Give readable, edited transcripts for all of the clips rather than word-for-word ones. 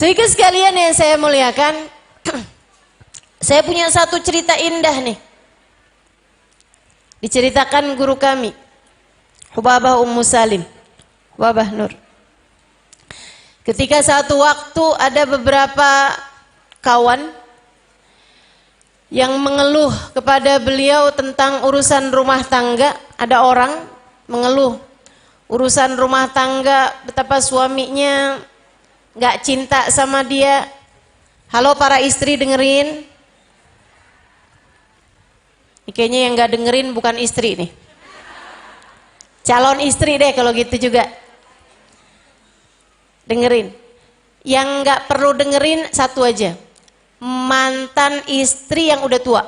Saudara sekalian yang saya muliakan, saya punya satu cerita indah nih. Diceritakan guru kami, Hubabah Ummu Salim, Hubabah Nur. Ketika satu waktu ada beberapa kawan yang mengeluh kepada beliau tentang urusan rumah tangga. Ada orang mengeluh urusan rumah tangga, betapa suaminya gak cinta sama dia. Halo para istri, dengerin. Ini kayaknya yang gak dengerin bukan istri nih, calon istri deh kalau gitu juga. Dengerin. Yang gak perlu dengerin satu aja, mantan istri yang udah tua.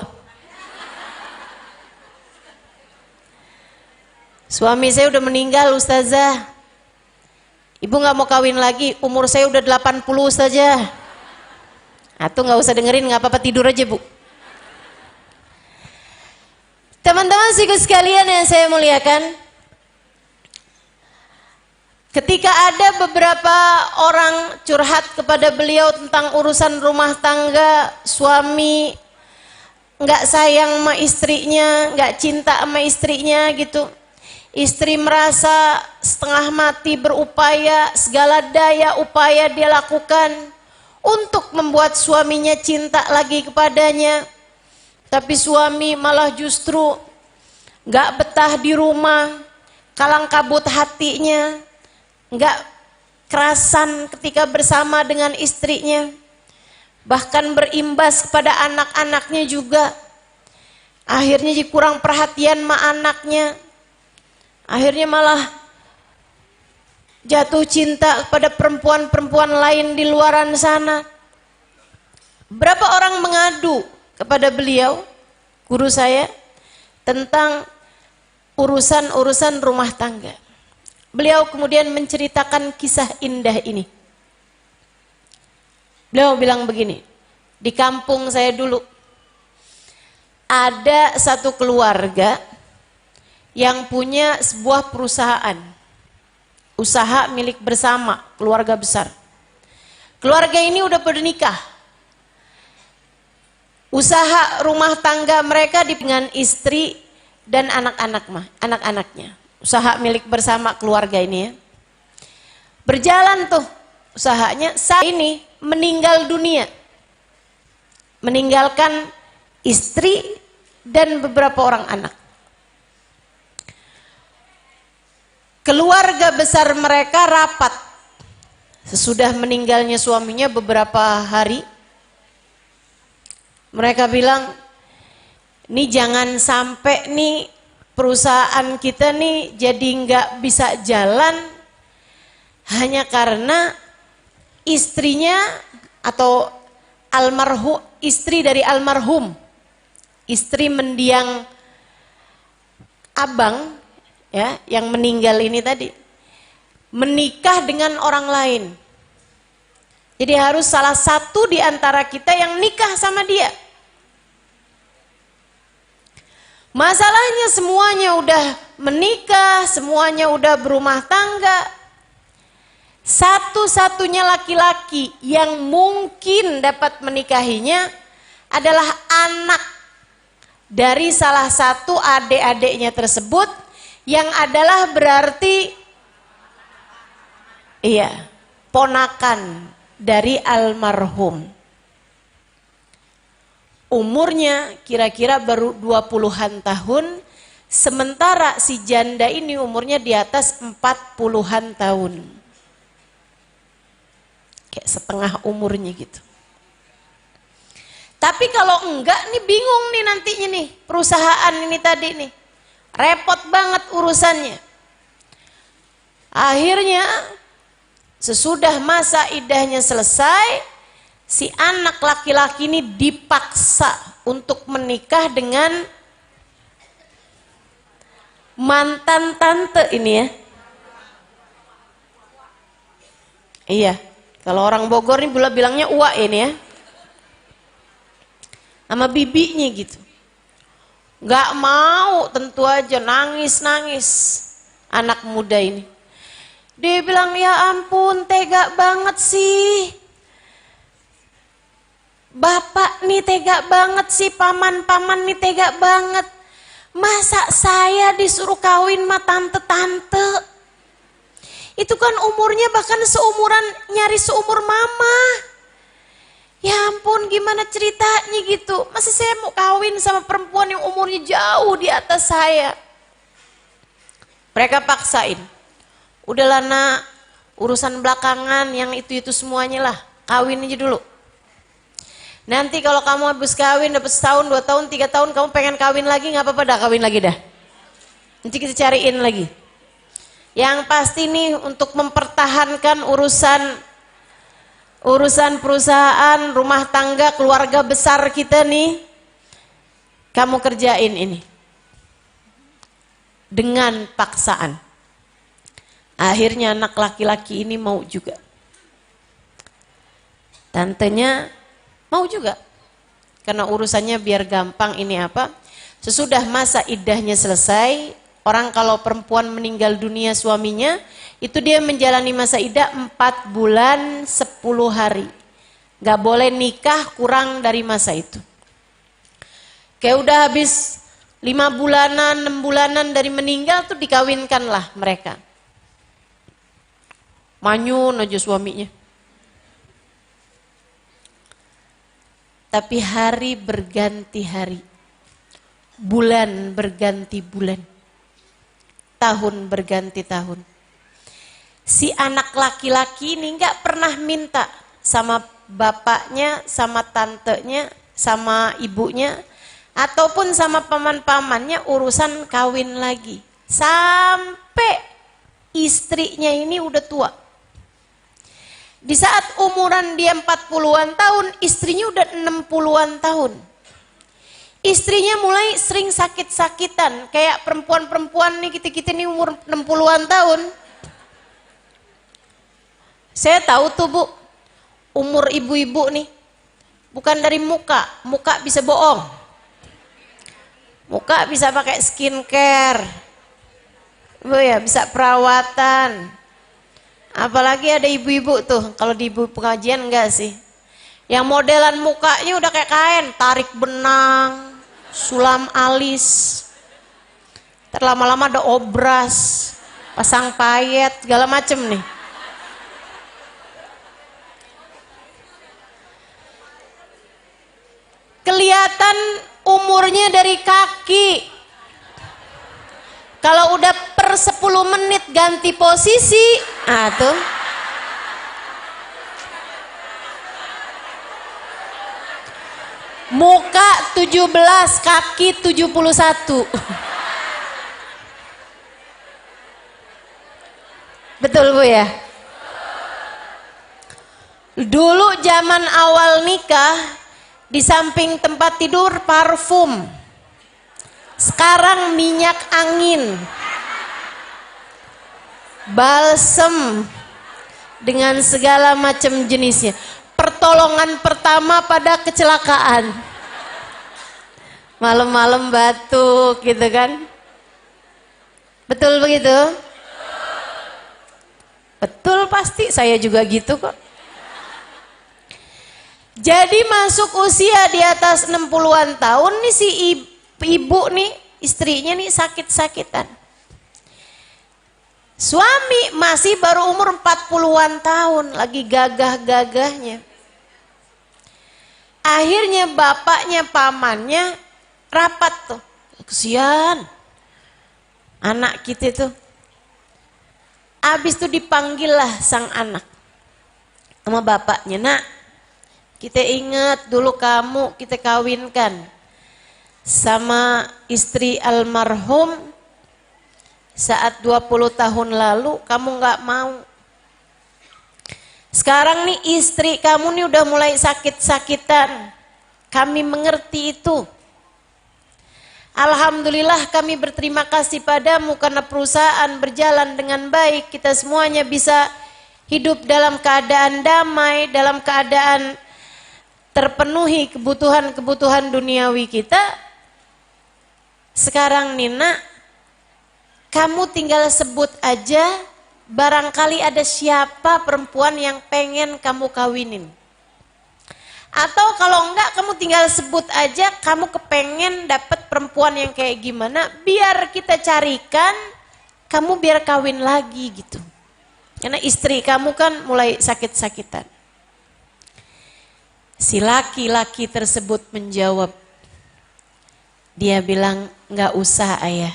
Suami saya udah meninggal ustazah, ibu gak mau kawin lagi, umur saya udah 80 saja. Atau gak usah dengerin, gak apa-apa, tidur aja bu. Teman-teman sikut sekalian yang saya muliakan, ketika ada beberapa orang curhat kepada beliau tentang urusan rumah tangga, suami nggak sayang sama istrinya, nggak cinta sama istrinya gitu. Istri merasa setengah mati berupaya, segala daya upaya dia lakukan untuk membuat suaminya cinta lagi kepadanya. Tapi suami malah justru nggak betah di rumah, kalang kabut hatinya, nggak kerasan ketika bersama dengan istrinya, bahkan berimbas kepada anak-anaknya juga. Akhirnya jadi kurang perhatian sama anaknya, akhirnya malah jatuh cinta kepada perempuan-perempuan lain di luaran sana. Berapa orang mengadu kepada beliau, guru saya, tentang urusan-urusan rumah tangga. Beliau kemudian menceritakan kisah indah ini. Beliau bilang begini, di kampung saya dulu ada satu keluarga yang punya sebuah perusahaan, usaha milik bersama, keluarga besar. Keluarga ini udah bernikah. Usaha rumah tangga mereka dengan istri dan anak-anaknya. Usaha milik bersama keluarga ini ya. Berjalan tuh usahanya, saat ini meninggal dunia. Meninggalkan istri dan beberapa orang anak. Keluarga besar mereka rapat. Sesudah meninggalnya suaminya beberapa hari, mereka bilang, nih jangan sampai nih perusahaan kita nih jadi nggak bisa jalan hanya karena istrinya atau almarhum, istri dari almarhum, istri mendiang abang ya yang meninggal ini tadi, menikah dengan orang lain. Jadi harus salah satu di antara kita yang nikah sama dia. Masalahnya semuanya udah menikah, semuanya udah berumah tangga. Satu-satunya laki-laki yang mungkin dapat menikahinya adalah anak dari salah satu adik-adiknya tersebut, yang adalah berarti ponakan dari almarhum. Umurnya kira-kira baru 20-an tahun, sementara si janda ini umurnya di atas 40-an tahun. Kayak setengah umurnya gitu. Tapi kalau enggak nih bingung nih nantinya nih, perusahaan ini tadi nih. Repot banget urusannya. Akhirnya sesudah masa iddahnya selesai, si anak laki-laki ini dipaksa untuk menikah dengan mantan tante ini ya. Iya, kalau orang Bogor nih bilangnya uak ini ya. Sama bibinya gitu. Gak mau, tentu aja nangis-nangis anak muda ini. Dia bilang, ya ampun tega banget sih. bapak nih tega banget sih, paman-paman nih tega banget. Masa saya disuruh kawin sama tante-tante? Itu kan umurnya bahkan seumuran, nyaris seumur mama. Ya ampun, gimana ceritanya gitu. Masa saya mau kawin sama perempuan yang umurnya jauh di atas saya? Mereka paksain. Udahlah nak, urusan belakangan yang itu semuanya lah. Kawin aja dulu. Nanti kalau kamu habis kawin dapat setahun, 2 tahun, 3 tahun kamu pengen kawin lagi, nggak apa-apa dah, kawin lagi dah. Nanti kita cariin lagi. Yang pasti nih untuk mempertahankan urusan perusahaan, rumah tangga, keluarga besar kita nih, kamu kerjain ini dengan paksaan. Akhirnya anak laki-laki ini mau juga. Tantenya mau juga. Karena urusannya biar gampang, ini apa? Sesudah masa iddahnya selesai, orang kalau perempuan meninggal dunia suaminya, itu dia menjalani masa iddah 4 bulan 10 hari. Gak boleh nikah kurang dari masa itu. Kayak udah habis 5 bulanan, 6 bulanan dari meninggal tuh dikawinkanlah mereka. Manyun aja suaminya. Tapi hari berganti hari, bulan berganti bulan, tahun berganti tahun. Si anak laki-laki ini nggak pernah minta sama bapaknya, sama tantenya, sama ibunya, ataupun sama paman-pamannya urusan kawin lagi. Sampai istrinya ini udah tua. Di saat umuran dia 40-an tahun, istrinya udah 60-an tahun. Istrinya mulai sering sakit-sakitan, kayak perempuan-perempuan nih, kita-kita nih umur 60-an tahun. Saya tahu tuh Bu, umur ibu-ibu nih, bukan dari muka bisa bohong. Muka bisa pakai skincare, Bu ya, bisa perawatan. Apalagi ada ibu-ibu tuh, kalau di ibu pengajian enggak sih, yang modelan mukanya udah kayak kain, tarik benang, sulam alis, terlama-lama ada obras, pasang payet, segala macem nih. Kelihatan umurnya dari kaki. Kalau udah per 10 menit ganti posisi, tuh. Muka 17, kaki 71. Betul Bu ya? Dulu zaman awal nikah, di samping tempat tidur parfum. Sekarang minyak angin, balsem, dengan segala macam jenisnya. Pertolongan pertama pada kecelakaan. Malam-malam batuk gitu kan. Betul begitu? Betul pasti, saya juga gitu kok. Jadi masuk usia di atas 60-an tahun nih si ibu nih, istrinya nih sakit-sakitan. Suami masih baru umur 40-an tahun, lagi gagah-gagahnya. Akhirnya bapaknya, pamannya rapat tuh. Kesian anak kita tuh. Abis itu dipanggil lah sang anak sama bapaknya. Nak, kita ingat dulu kamu kita kawinkan sama istri almarhum saat 20 tahun lalu, kamu nggak mau. Sekarang nih istri kamu nih udah mulai sakit-sakitan. Kami mengerti itu. Alhamdulillah kami berterima kasih padamu karena perusahaan berjalan dengan baik. Kita semuanya bisa hidup dalam keadaan damai, dalam keadaan terpenuhi kebutuhan-kebutuhan duniawi kita. Sekarang Nina, kamu tinggal sebut aja, barangkali ada siapa perempuan yang pengen kamu kawinin. Atau kalau enggak kamu tinggal sebut aja kamu kepengen dapat perempuan yang kayak gimana, biar kita carikan, kamu biar kawin lagi gitu. Karena istri kamu kan mulai sakit-sakitan. Si laki-laki tersebut menjawab, dia bilang, enggak usah ayah.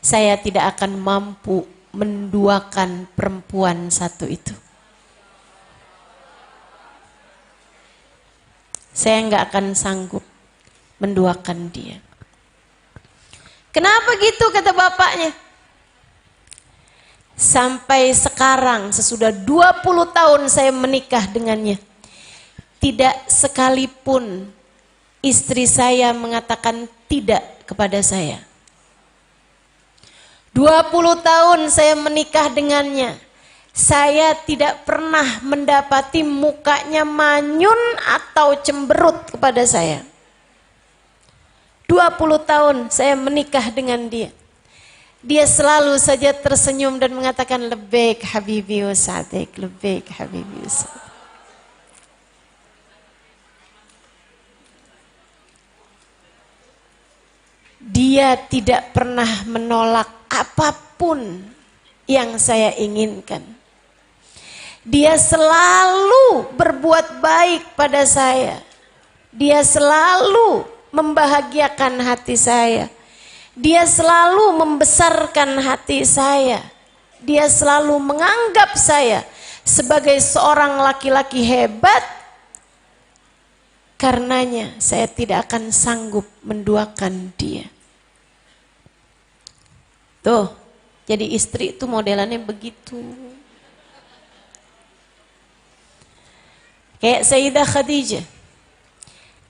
Saya tidak akan mampu menduakan perempuan satu itu. Saya enggak akan sanggup menduakan dia. Kenapa gitu kata bapaknya? Sampai sekarang sesudah 20 tahun saya menikah dengannya, tidak sekalipun istri saya mengatakan tidak kepada saya. 20 tahun saya menikah dengannya, saya tidak pernah mendapati mukanya manyun atau cemberut kepada saya. 20 tahun saya menikah dengan dia. Dia selalu saja tersenyum dan mengatakan lebbaik habibi wa sa'dik, lebbaik habibi wa sa'dik. Dia tidak pernah menolak apapun yang saya inginkan. Dia selalu berbuat baik pada saya. Dia selalu membahagiakan hati saya. Dia selalu membesarkan hati saya. Dia selalu menganggap saya sebagai seorang laki-laki hebat. Karenanya saya tidak akan sanggup menduakan dia. Tuh, jadi istri itu modelannya begitu. Kayak Sayyidah Khadijah.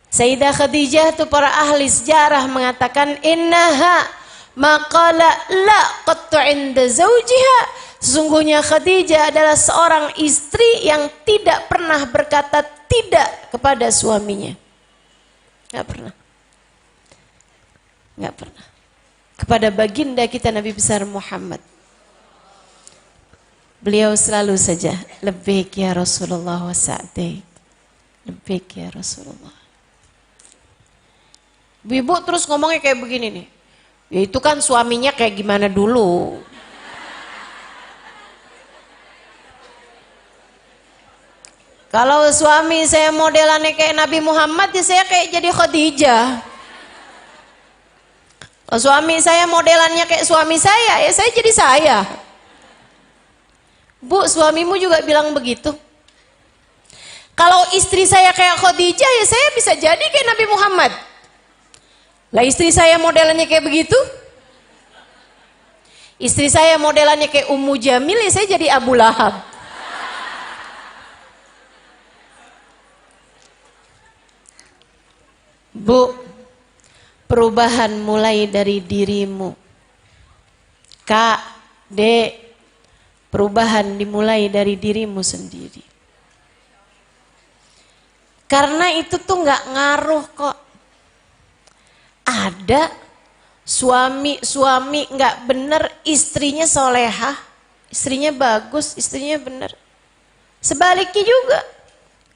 Sayyidah Khadijah itu para ahli sejarah mengatakan innaha maqala la qattu 'inda zawjiha. Sesungguhnya Khadijah adalah seorang istri yang tidak pernah berkata tidak kepada suaminya. Enggak pernah. Enggak pernah. Kepada baginda kita Nabi besar Muhammad. Beliau selalu saja labbaik ya Rasulullah wa sa'daik. Labbaik ya Rasulullah. Ibu terus ngomongnya kayak begini nih. Ya itu kan suaminya kayak gimana dulu. Kalau suami saya modelannya kayak Nabi Muhammad, ya saya kayak jadi Khadijah. Kalau suami saya modelannya kayak suami saya, ya saya jadi saya. Bu, suamimu juga bilang begitu. Kalau istri saya kayak Khadijah, ya saya bisa jadi kayak Nabi Muhammad. Lah istri saya modelannya kayak begitu. Istri saya modelannya kayak Ummu Jamil, ya saya jadi Abu Lahab. Bu, perubahan mulai dari dirimu. Kak, Dek, perubahan dimulai dari dirimu sendiri. Karena itu tuh nggak ngaruh kok. Ada suami nggak bener, istrinya solehah, istrinya bagus, istrinya bener. Sebaliknya juga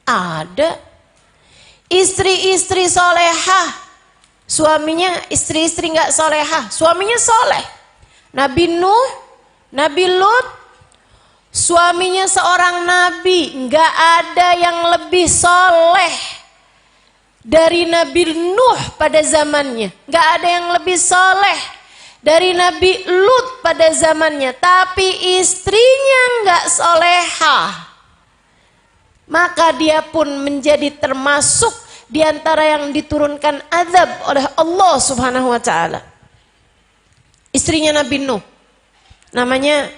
ada. Istri-istri solehah, suaminya istri-istri nggak solehah, suaminya soleh. Nabi Nuh, Nabi Lut, suaminya seorang nabi, nggak ada yang lebih soleh dari Nabi Nuh pada zamannya, nggak ada yang lebih soleh dari Nabi Lut pada zamannya, tapi istrinya nggak solehah. Maka dia pun menjadi termasuk di antara yang diturunkan azab oleh Allah Subhanahu wa taala. Istrinya Nabi Nuh namanya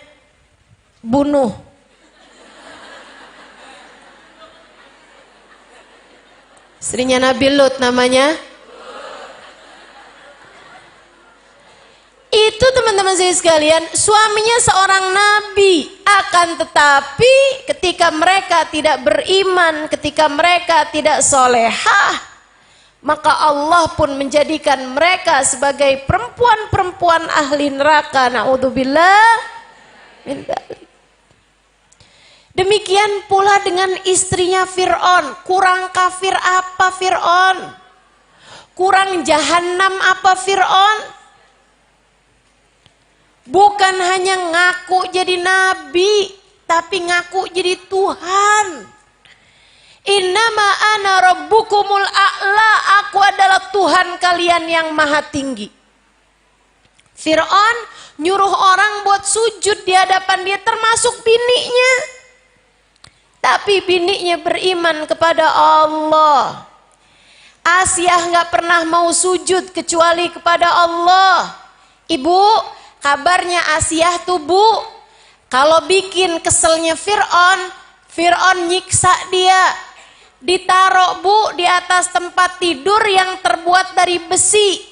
Bunuh. Istrinya Nabi Lut namanya itu, teman-teman saya sekalian, suaminya seorang nabi. Akan tetapi ketika mereka tidak beriman, ketika mereka tidak solehah, maka Allah pun menjadikan mereka sebagai perempuan-perempuan ahli neraka. Na'udzubillah min dzalik. Demikian pula dengan istrinya Fir'aun. Kurang kafir apa Fir'aun? Kurang jahanam apa Fir'aun? Bukan hanya ngaku jadi nabi, tapi ngaku jadi Tuhan. Innama ana rabbukumul a'la, aku adalah Tuhan kalian yang maha tinggi. Fir'aun nyuruh orang buat sujud di hadapan dia, termasuk bininya. Tapi bininya beriman kepada Allah. Asiyah nggak pernah mau sujud kecuali kepada Allah. Ibu, kabarnya Asiyah tuh bu, kalau bikin keselnya Fir'aun, Fir'aun nyiksa dia. Ditaruh bu di atas tempat tidur yang terbuat dari besi.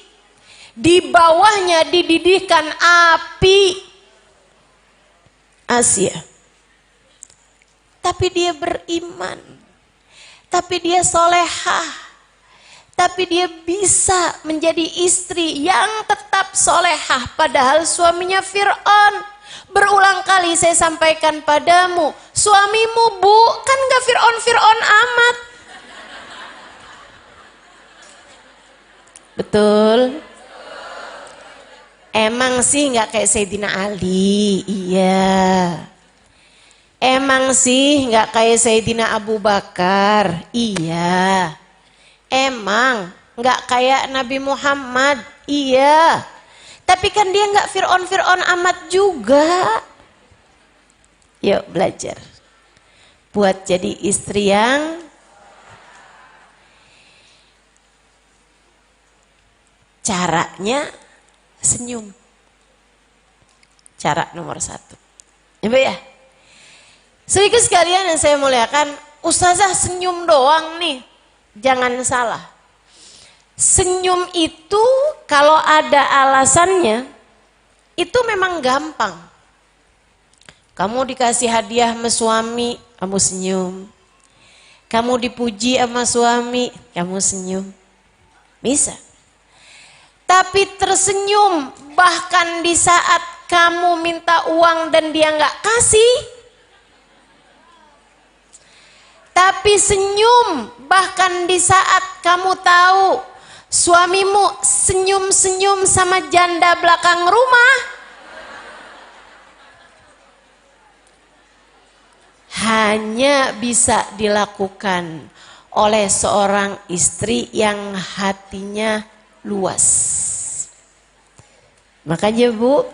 Di bawahnya dididihkan api. Asiyah. Tapi dia beriman, tapi dia solehah, tapi dia bisa menjadi istri yang tetap solehah. Padahal suaminya Fir'aun. Berulang kali saya sampaikan padamu, suamimu bu, kan gak Fir'aun amat. Betul? Emang sih gak kayak Sayyidina Ali, iya. Emang sih nggak kayak Sayyidina Abu Bakar, iya. Emang nggak kayak Nabi Muhammad, iya. Tapi kan dia nggak Fir'aun amat juga. Yuk belajar, buat jadi istri yang caranya senyum. Cara nomor 1, ya. Sedikit sekalian yang saya muliakan, ustazah senyum doang nih, jangan salah. Senyum itu kalau ada alasannya, itu memang gampang. Kamu dikasih hadiah sama suami, kamu senyum. Kamu dipuji sama suami, kamu senyum. Bisa. Tapi tersenyum bahkan di saat kamu minta uang dan dia nggak kasih. Tapi senyum bahkan di saat kamu tahu suamimu senyum-senyum sama janda belakang rumah. Hanya bisa dilakukan oleh seorang istri yang hatinya luas. Makanya bu,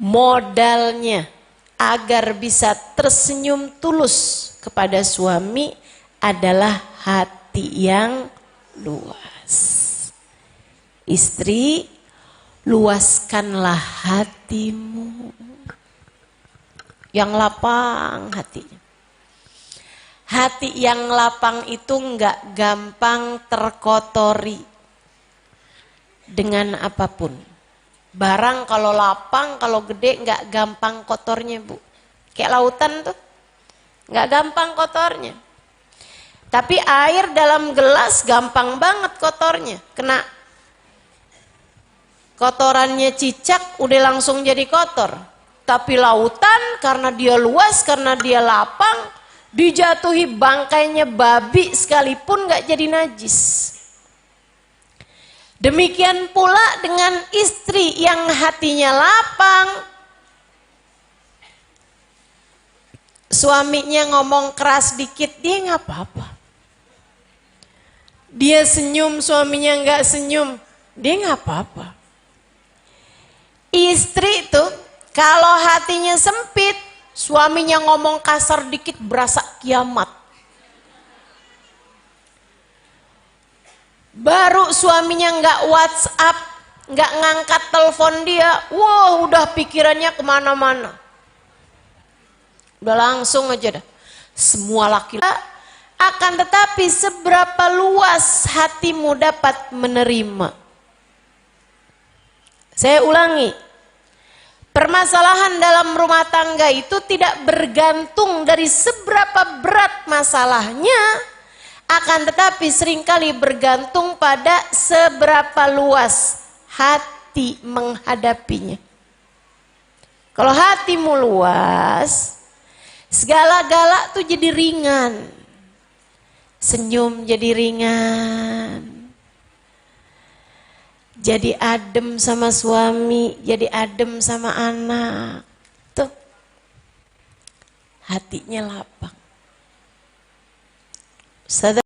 modalnya agar bisa tersenyum tulus kepada suami adalah hati yang luas. Istri, luaskanlah hatimu. Yang lapang hatinya. Hati yang lapang itu enggak gampang terkotori dengan apapun. Barang kalau lapang, kalau gede enggak gampang kotornya bu. Kayak lautan tuh. Nggak gampang kotornya. Tapi air dalam gelas gampang banget kotornya. Kena kotorannya cicak udah langsung jadi kotor. Tapi lautan karena dia luas, karena dia lapang, dijatuhi bangkainya babi sekalipun nggak jadi najis. Demikian pula dengan istri yang hatinya lapang. Suaminya ngomong keras dikit, dia nggak apa-apa. Dia senyum, suaminya nggak senyum, dia nggak apa-apa. Istri tuh kalau hatinya sempit, suaminya ngomong kasar dikit berasa kiamat. Baru suaminya nggak WhatsApp, nggak ngangkat telepon dia, wah udah pikirannya kemana-mana. Udah langsung aja dah. Semua laki-laki akan tetapi seberapa luas hatimu dapat menerima. Saya ulangi. Permasalahan dalam rumah tangga itu tidak bergantung dari seberapa berat masalahnya, akan tetapi seringkali bergantung pada seberapa luas hati menghadapinya. Kalau hatimu luas, Segala galak tuh jadi ringan. Senyum jadi ringan. Jadi adem sama suami, jadi adem sama anak. Tuh. Hatinya lapang. Ustazah